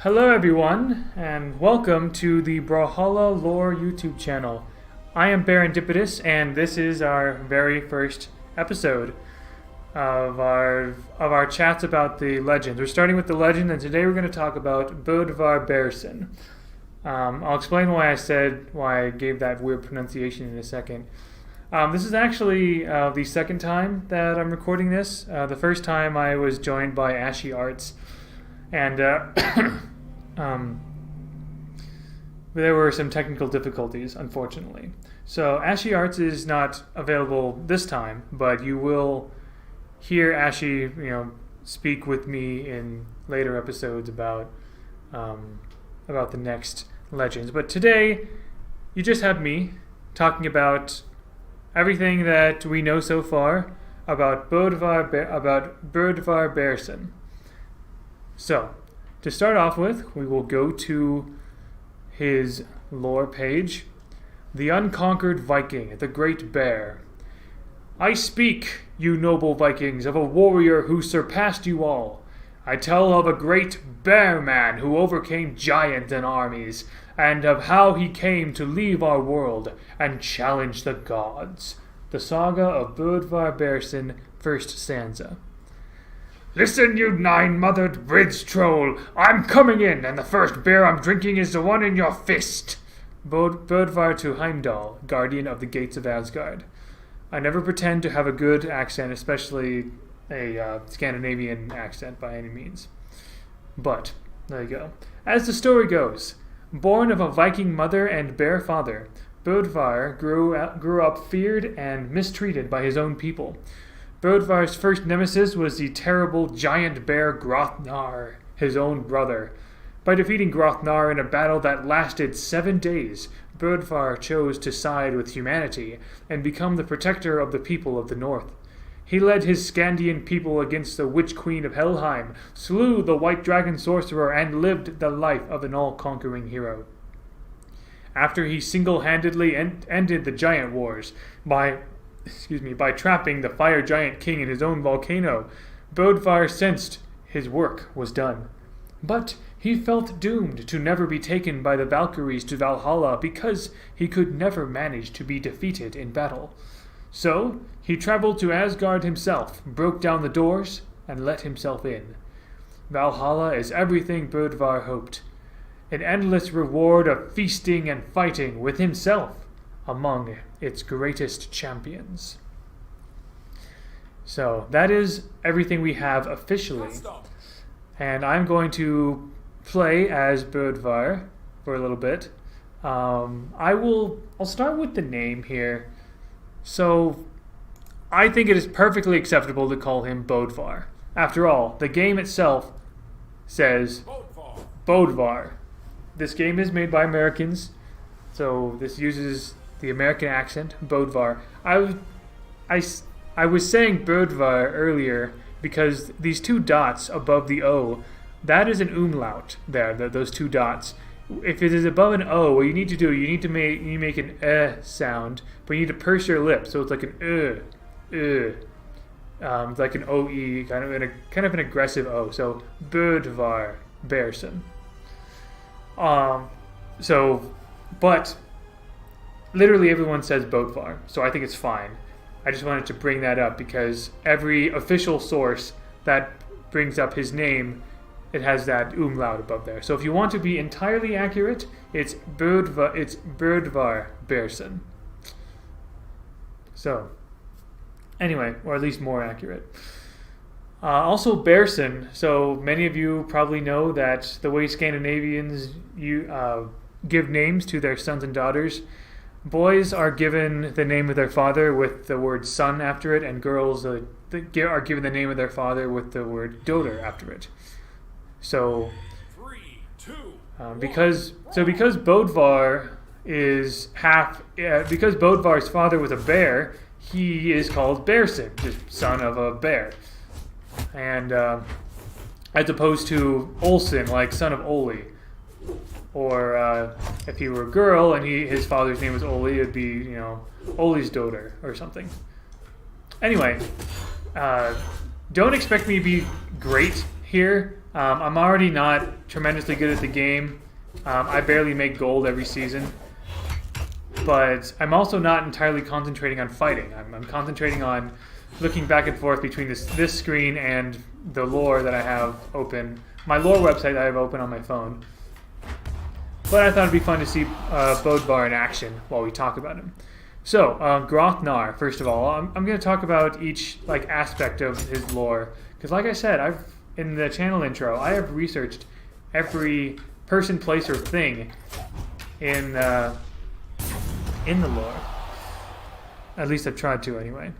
Hello everyone, and welcome to the Brawlhalla Lore YouTube channel. I am Serendipitous, and this is our very first episode of our chats about the legends. We're starting with the legend, and today we're going to talk about Bödvar Bearson. I'll explain why I gave that weird pronunciation in a second. This is actually the second time that I'm recording this. The first time I was joined by Ashy Arts, and there were some technical difficulties, unfortunately. So Ashy Arts is not available this time, but you will hear Ashy, speak with me in later episodes about the next legends. But today, you just have me talking about everything that we know so far about Bödvar Bearson. So, to start off with, we will go to his lore page. The Unconquered Viking, the Great Bear. I speak, you noble Vikings, of a warrior who surpassed you all. I tell of a great bear man who overcame giants and armies, and of how he came to leave our world and challenge the gods. The Saga of Bödvar Bearson, first stanza. Listen, you nine-mothered bridge troll! I'm coming in, and the first beer I'm drinking is the one in your fist! Bödvar to Heimdall, guardian of the gates of Asgard. I never pretend to have a good accent, especially a Scandinavian accent by any means. But, there you go. As the story goes, born of a Viking mother and bear father, Bödvar grew up feared and mistreated by his own people. Bödvar's first nemesis was the terrible giant bear Grotnar, his own brother. By defeating Grotnar in a battle that lasted 7 days, Bödvar chose to side with humanity and become the protector of the people of the north. He led his Scandian people against the Witch Queen of Helheim, slew the White Dragon sorcerer, and lived the life of an all-conquering hero. After he single-handedly ended the giant wars by trapping the fire giant king in his own volcano, Bödvar sensed his work was done. But he felt doomed to never be taken by the Valkyries to Valhalla because he could never manage to be defeated in battle. So he traveled to Asgard himself, broke down the doors, and let himself in. Valhalla is everything Bödvar hoped. An endless reward of feasting and fighting with himself among its greatest champions. So that is everything we have officially. And I'm going to play as Bödvar for a little bit. I'll start with the name here. So I think it is perfectly acceptable to call him Bödvar. After all, the game itself says Bödvar. This game is made by Americans, so this uses the American accent, Bödvar. I was saying Bödvar earlier because these two dots above the O, that is an umlaut there, those two dots. If it is above an O, what you need to do, you make an sound, but you need to purse your lips, so it's like an like an OE, kind of an aggressive O. So Bödvar Bearson. But literally everyone says Bödvar, so I think it's fine. I just wanted to bring that up because every official source that brings up his name, it has that umlaut above there. So if you want to be entirely accurate, it's Bödvar Bearson. So, anyway, or at least more accurate. Also, Bearson. So many of you probably know that the way Scandinavians give names to their sons and daughters, boys are given the name of their father with the word son after it, and girls are given the name of their father with the word doter after it. So, because Bödvar is because Bödvar's father was a bear, he is called Bearson, just son of a bear. And as opposed to Olsen, like son of Ole. Or if he were a girl and his father's name was Ole, it'd be, Ole's daughter or something. Anyway, don't expect me to be great here. I'm already not tremendously good at the game. I barely make gold every season. But I'm also not entirely concentrating on fighting. I'm concentrating on looking back and forth between this screen and the lore that I have open. My lore website that I have open on my phone. But I thought it'd be fun to see Bödvar in action while we talk about him. So, Grothnar, first of all, I'm going to talk about each aspect of his lore. Because like I said, in the channel intro, I have researched every person, place, or thing in the lore. At least I've tried to anyway.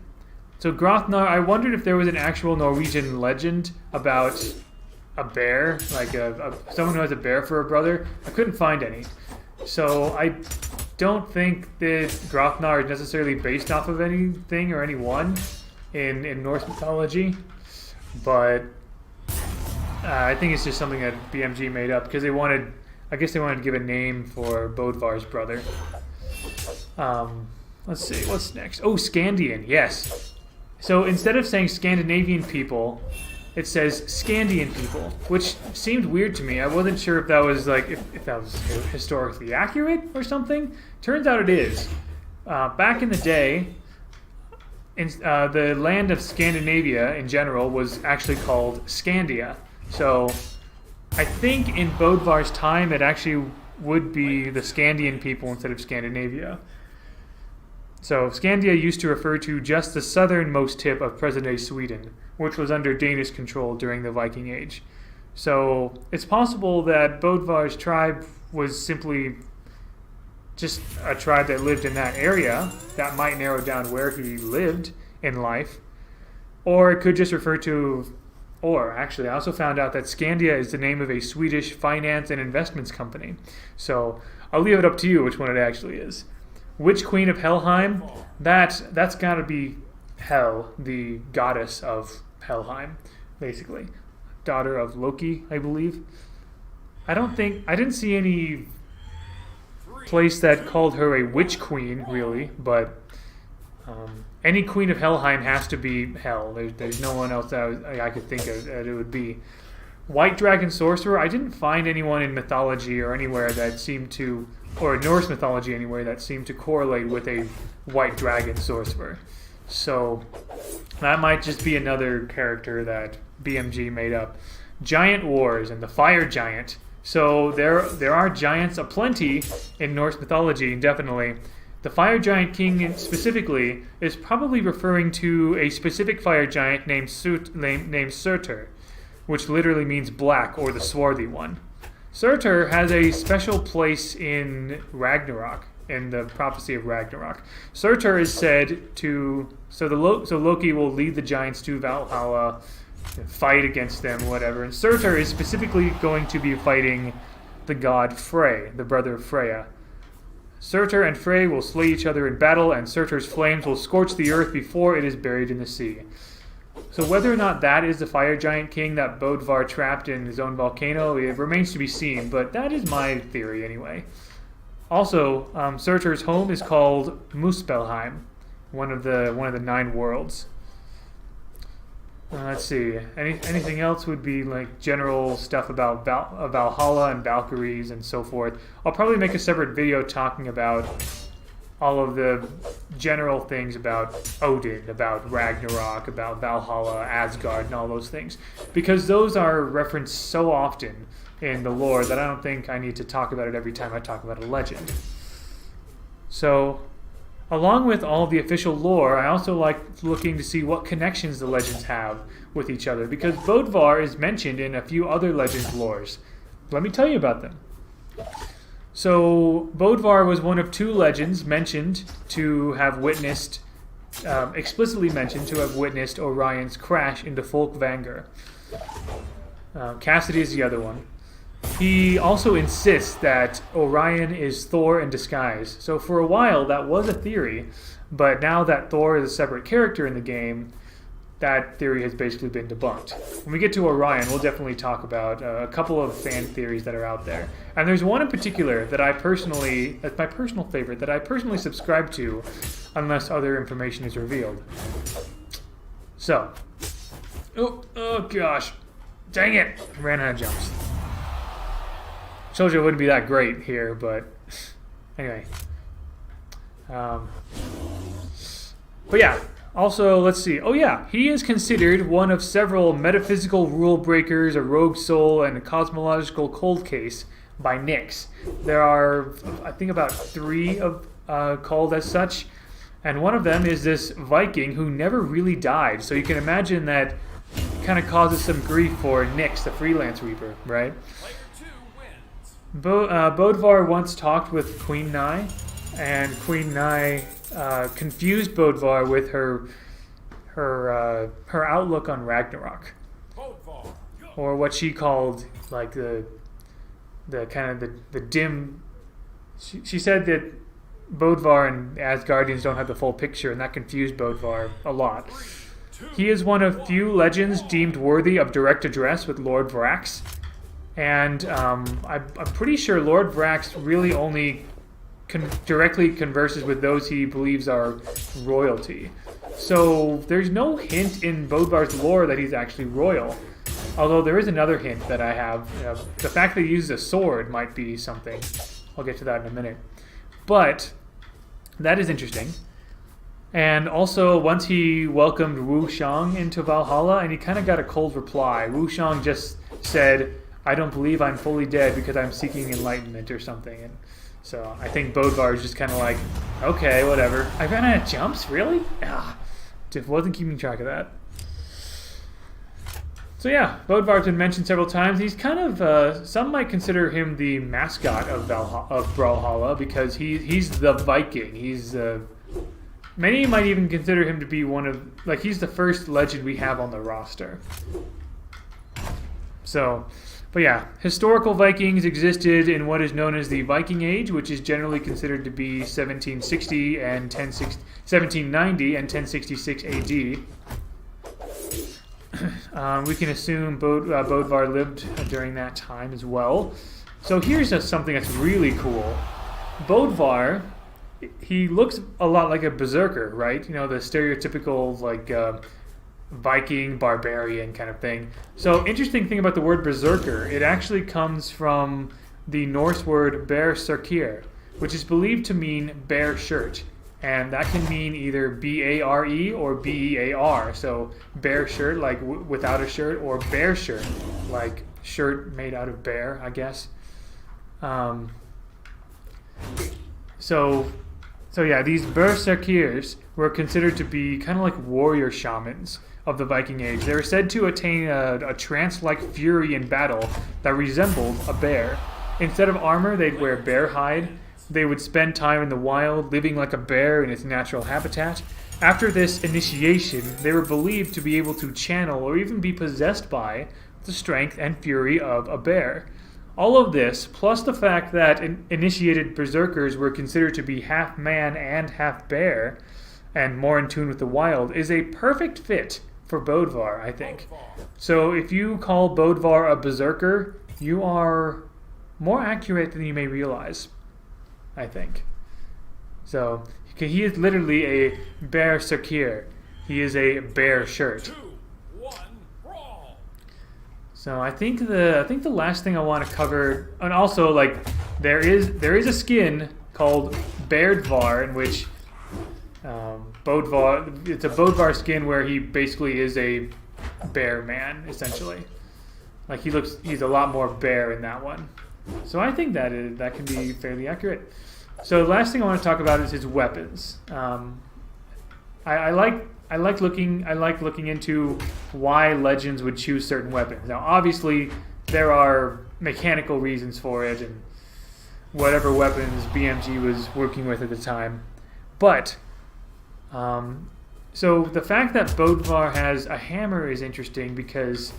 So Grothnar, I wondered if there was an actual Norwegian legend about a bear, like someone who has a bear for a brother. I couldn't find any. So I don't think that Grothnar is necessarily based off of anything or anyone in Norse mythology. But I think it's just something that BMG made up because I guess they wanted to give a name for Bödvar's brother. Let's see, what's next? Oh, Scandian, yes. So instead of saying Scandinavian people, it says Scandian people, which seemed weird to me. I wasn't sure if that was if that was historically accurate or something. Turns out it is. Back in the day, the land of Scandinavia in general was actually called Scandia. So I think in Bödvar's time, it actually would be the Scandian people instead of Scandinavia. So Scandia used to refer to just the southernmost tip of present-day Sweden, which was under Danish control during the Viking Age. So it's possible that Bödvar's tribe was simply just a tribe that lived in that area. That might narrow down where he lived in life. Or it could just refer to... Or, actually, I also found out that Scandia is the name of a Swedish finance and investments company. So I'll leave it up to you which one it actually is. Witch Queen of Helheim, that's got to be Hel, the goddess of Helheim, basically. Daughter of Loki, I believe. I didn't see any place that called her a witch queen, really, but any queen of Helheim has to be Hel. There's no one else that I could think of that it would be. White Dragon Sorcerer, I didn't find anyone in mythology or anywhere that seemed to, or Norse mythology anywhere, that seemed to correlate with a White Dragon Sorcerer. So that might just be another character that BMG made up. Giant Wars and the Fire Giant. So there are giants aplenty in Norse mythology, definitely. The Fire Giant King specifically is probably referring to a specific fire giant named Surtur, which literally means black or the swarthy one. Surtur has a special place in Ragnarok, in the prophecy of Ragnarok. Surtur is said to... So Loki will lead the giants to Valhalla, fight against them, whatever. And Surtur is specifically going to be fighting the god Frey, the brother of Freya. Surtur and Frey will slay each other in battle, and Surtur's flames will scorch the earth before it is buried in the sea. So whether or not that is the Fire Giant King that Bödvar trapped in his own volcano, it remains to be seen, but that is my theory anyway. Also, Surtur's home is called Muspelheim, one of the 9 worlds. Let's see. Anything else would be like general stuff about Brawlhalla and Valkyries and so forth. I'll probably make a separate video talking about all of the general things about Odin, about Ragnarok, about Valhalla, Asgard, and all those things. Because those are referenced so often in the lore that I don't think I need to talk about it every time I talk about a legend. So, along with all of the official lore, I also like looking to see what connections the legends have with each other, because Bödvar is mentioned in a few other legends lores. Let me tell you about them. So, Bödvar was one of 2 legends mentioned to have witnessed, explicitly mentioned to have witnessed Orion's crash into Folkvangr. Cassidy is the other one. He also insists that Orion is Thor in disguise. So for a while that was a theory, but now that Thor is a separate character in the game, that theory has basically been debunked. When we get to Orion, we'll definitely talk about a couple of fan theories that are out there. And there's one in particular that that's my personal favorite, that I personally subscribe to, unless other information is revealed. So, oh gosh. Dang it! Ran out of jumps. Told you it wouldn't be that great here, but anyway. But yeah, also, let's see. Oh yeah, he is considered one of several metaphysical rule breakers, a rogue soul, and a cosmological cold case by Nyx. There are, I think, about 3 of called as such, and one of them is this Viking who never really died. So you can imagine that kind of causes some grief for Nyx, the freelance reaper, right? Bödvar once talked with Queen Nye, and Queen Nye confused Bödvar with her outlook on Ragnarok, or what she called like the kind of the dim. She said that Bödvar and Asgardians don't have the full picture, and that confused Bödvar a lot. He is one of few legends deemed worthy of direct address with Lord Vrax, and I'm pretty sure Lord Vrax really only directly converses with those he believes are royalty. So there's no hint in Bödvar's lore that he's actually royal. Although there is another hint that I have. The fact that he uses a sword might be something. I'll get to that in a minute. But that is interesting. And also, once he welcomed Wu Shang into Valhalla, and he kind of got a cold reply. Wu Shang just said, "I don't believe I'm fully dead because I'm seeking enlightenment," or something. And so I think Bödvar is just kind of like, okay, whatever. I ran out of jumps? Really? Just wasn't keeping track of that. So yeah, Bödvar's been mentioned several times. He's kind of, some might consider him the mascot of Brawlhalla, because he's the Viking. Many might even consider him to be he's the first legend we have on the roster. So, but yeah, historical Vikings existed in what is known as the Viking Age, which is generally considered to be 1790 and 1066 AD. We can assume Bödvar lived during that time as well. So here's something that's really cool. Bödvar, he looks a lot like a berserker, right? You know, the stereotypical Viking barbarian kind of thing. So interesting thing about the word berserker, it actually comes from the Norse word bearserkir, which is believed to mean bear shirt. And that can mean either B-A-R-E or B-E-A-R. So bear shirt, like without a shirt, or bear shirt, like shirt made out of bear, I guess. So yeah, these berserkirs were considered to be kind of like warrior shamans of the Viking Age. They were said to attain a trance-like fury in battle that resembled a bear. Instead of armor, they'd wear bear hide. They would spend time in the wild, living like a bear in its natural habitat. After this initiation, they were believed to be able to channel or even be possessed by the strength and fury of a bear. All of this, plus the fact that initiated berserkers were considered to be half man and half bear, and more in tune with the wild, is a perfect fit for Bödvar, I think. So if you call Bödvar a berserker, you are more accurate than you may realize, I think. So he is literally a bearserkir. He is a bear shirt. So I think the last thing I want to cover, and also there is a skin called Bödvar, in which Bödvar, it's a Bödvar skin where he basically is a bear man, essentially. Like he's a lot more bear in that one. So I think that can be fairly accurate. So the last thing I want to talk about is his weapons. I like looking into why legends would choose certain weapons. Now, obviously, there are mechanical reasons for it, and whatever weapons BMG was working with at the time. But so the fact that Bödvar has a hammer is interesting, because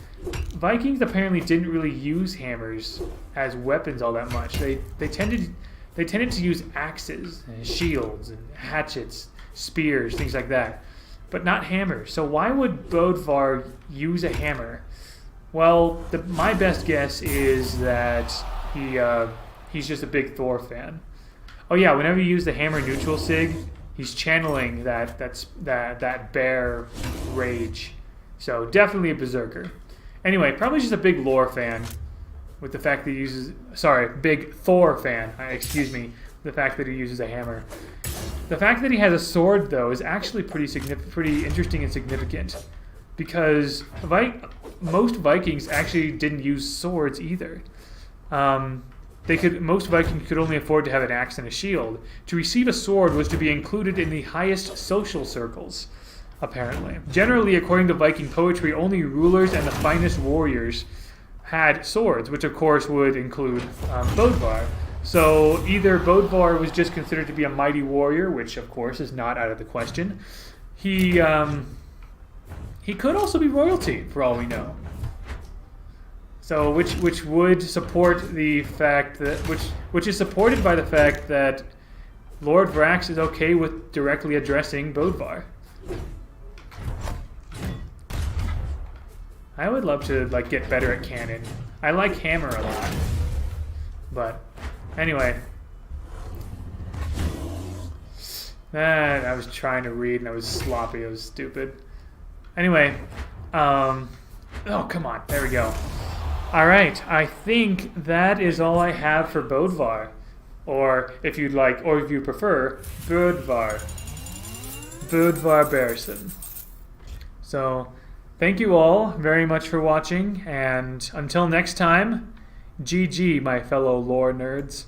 Vikings apparently didn't really use hammers as weapons all that much. They tended to use axes and shields and hatchets, spears, things like that, but not hammers. So why would Bödvar use a hammer? Well, my best guess is that he's just a big Thor fan. Oh yeah, whenever you use the hammer neutral sig, he's channeling that bear rage. So definitely a berserker. Anyway, probably just a big lore fan with the fact that he uses... Sorry, big Thor fan. Excuse me. The fact that he uses a hammer. The fact that he has a sword, though, is actually pretty interesting and significant. Because most Vikings actually didn't use swords either. Most Vikings could only afford to have an axe and a shield. To receive a sword was to be included in the highest social circles, apparently. Generally, according to Viking poetry, only rulers and the finest warriors had swords, which of course would include Bödvar. So either Bödvar was just considered to be a mighty warrior, which of course is not out of the question. He could also be royalty, for all we know. So which would support the fact that which is supported by the fact that Lord Vrax is okay with directly addressing Bödvar. I would love to get better at canon. I like hammer a lot. But anyway. I was trying to read and I was sloppy, I was stupid. Anyway, oh come on, there we go. Alright, I think that is all I have for Bödvar. Or if you'd like, or if you prefer, Bödvar. Bödvar Bearson. So, thank you all very much for watching, and until next time, GG, my fellow lore nerds.